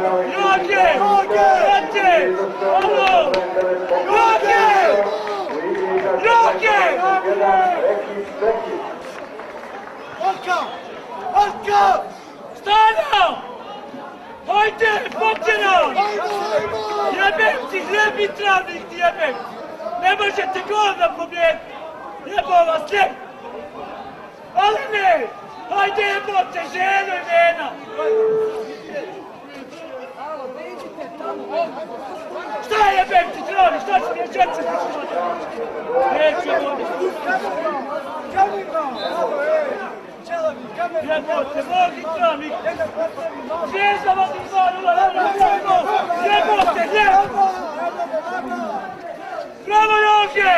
Noge! Noge! Ovo! Noge! Noge! Oka! Oka! Stano! Hajde, počeno! Jebem ti, hljebni travnik ti jebem! Ne možete gol da pobjediti! Jebo vas sve! Ali ne! Hajde jebote, ženo i mena! Šta jebem ti travnik, šta ću mi je četce? Neće vodi! Jebote, mogi travnik! Zvijezda vodi 2-0, jebote, jebote! Bravo Joge!